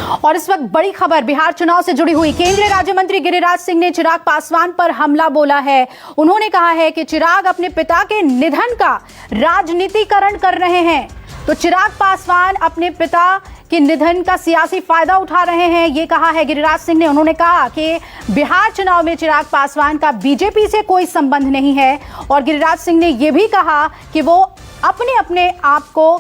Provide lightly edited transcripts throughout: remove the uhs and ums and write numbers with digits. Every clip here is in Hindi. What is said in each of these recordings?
और इस वक्त बड़ी खबर बिहार चुनाव से जुड़ी हुई। केंद्रीय राज्य मंत्री गिरिराज सिंह ने चिराग पासवान पर हमला बोला है। उन्होंने कहा है कि चिराग अपने पिता के निधन का राजनीतिकरण कर रहे हैं। तो चिराग पासवान अपने पिता के निधन का सियासी फायदा उठा रहे हैं, ये कहा है गिरिराज सिंह ने। उन्होंने कहा कि बिहार चुनाव में चिराग पासवान का बीजेपी से कोई संबंध नहीं है। और गिरिराज सिंह ने यह भी कहा कि वो अपने आप को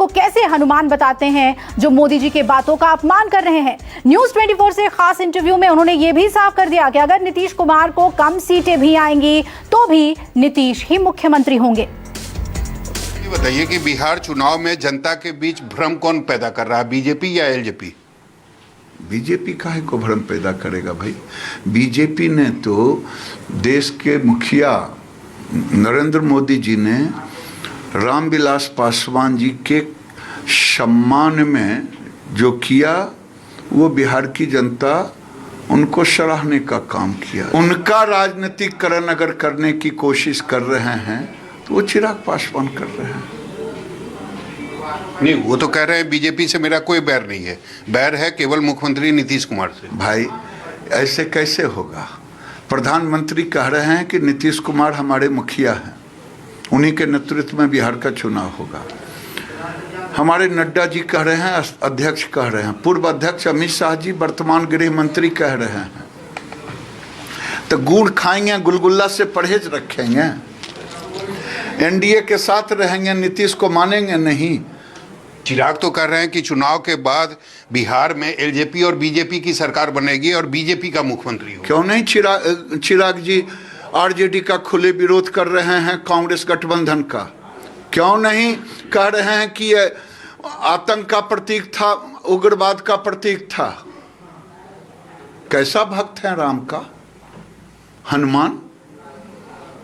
कैसे हनुमान बताते हैं जो मोदी जी के बातों का अपमान कर रहे हैं। न्यूज़ 24 से खास इंटरव्यू में उन्होंने ये भी साफ कर दिया कि अगर नीतीश कुमार को कम सीटें भी आएंगी तो भी नीतीश ही मुख्यमंत्री होंगे। बताइए कि बिहार चुनाव में जनता के बीच भ्रम कौन पैदा कर रहा है, बीजेपी या एलजेपी? बीजेपी काहे को भ्रम पैदा करेगा भाई? बीजेपी ने तो देश के मुखिया नरेंद्र मोदी जी ने रामविलास पासवान जी के सम्मान में जो किया वो बिहार की जनता उनको सराहने का काम किया। उनका राजनीतिकरण अगर करने की कोशिश कर रहे हैं तो वो चिराग पासवान कर रहे हैं। नहीं, वो तो कह रहे हैं बीजेपी से मेरा कोई बैर नहीं है, बैर है केवल मुख्यमंत्री नीतीश कुमार से। भाई ऐसे कैसे होगा? प्रधानमंत्री कह रहे हैं कि नीतीश कुमार हमारे मुखिया हैं, उन्हीं के नेतृत्व में बिहार का चुनाव होगा। हमारे नड्डा जी कह रहे हैं, अध्यक्ष कह रहे हैं, पूर्व अध्यक्ष अमित शाह जी वर्तमान गृह मंत्री कह रहे हैं। तो गुड़ खाएंगे, गुलगुल्ला से परहेज रखेंगे, एनडीए के साथ रहेंगे, नीतीश को मानेंगे नहीं। चिराग तो कह रहे हैं कि चुनाव के बाद बिहार में एलजेपी और बीजेपी की सरकार बनेगी और बीजेपी का मुख्यमंत्री होगा। क्यों नहीं? चिराग जी आरजेडी का खुले विरोध कर रहे हैं, कांग्रेस गठबंधन का। क्यों नहीं कह रहे हैं कि ये आतंक का प्रतीक था, उग्रवाद का प्रतीक था? कैसा भक्त है राम का, हनुमान,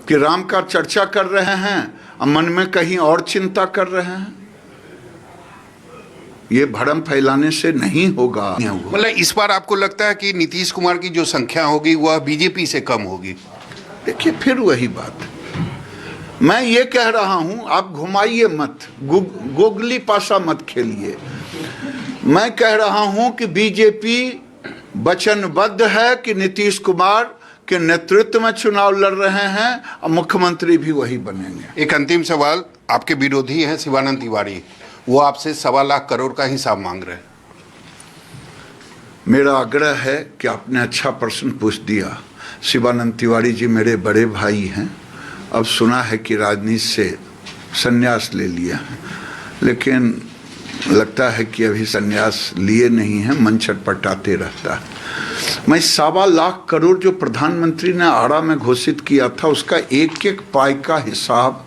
कि राम का चर्चा कर रहे हैं और मन में कहीं और चिंता कर रहे हैं। ये भ्रम फैलाने से नहीं होगा। मतलब इस बार आपको लगता है कि नीतीश कुमार की जो संख्या होगी वह बीजेपी से कम होगी? देखिए फिर वही बात, मैं ये कह रहा हूं, आप घुमाइए मत, गोगली पासा मत खेलिए। मैं कह रहा हूं कि बीजेपी वचनबद्ध है कि नीतीश कुमार के नेतृत्व में चुनाव लड़ रहे हैं और मुख्यमंत्री भी वही बनेंगे। एक अंतिम सवाल, आपके विरोधी हैं शिवानंद तिवारी, वो आपसे 1.25 लाख करोड़ का हिसाब मांग रहे हैं। मेरा आग्रह है कि आपने अच्छा प्रश्न पूछ दिया। शिवानंद तिवारी जी मेरे बड़े भाई हैं, अब सुना है कि राजनीति से संन्यास ले लिया है, लेकिन लगता है कि अभी संन्यास लिए नहीं हैं, मन छटपटाते रहता है। मैं 1.25 लाख करोड़ जो प्रधानमंत्री ने आरा में घोषित किया था उसका एक एक पाई का हिसाब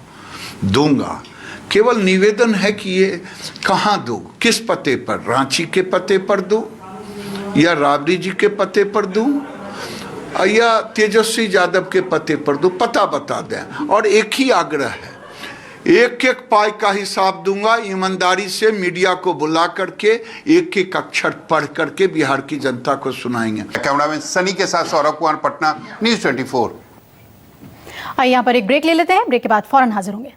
दूंगा। केवल निवेदन है कि ये कहाँ दूं, किस पते पर, रांची के पते पर दूं या राबड़ी जी के पते पर दूं या तेजस्वी यादव के पते पर दूं, पता बता दें। और एक ही आग्रह है, एक एक पाई का हिसाब दूंगा, ईमानदारी से मीडिया को बुला करके एक एक अक्षर पढ़ करके बिहार की जनता को सुनाएंगे। कैमरामैन सनी के साथ सौरभ कुमार, पटना, न्यूज़ 24। यहाँ पर एक ब्रेक ले लेते हैं, ब्रेक के बाद फौरन हाजिर होंगे।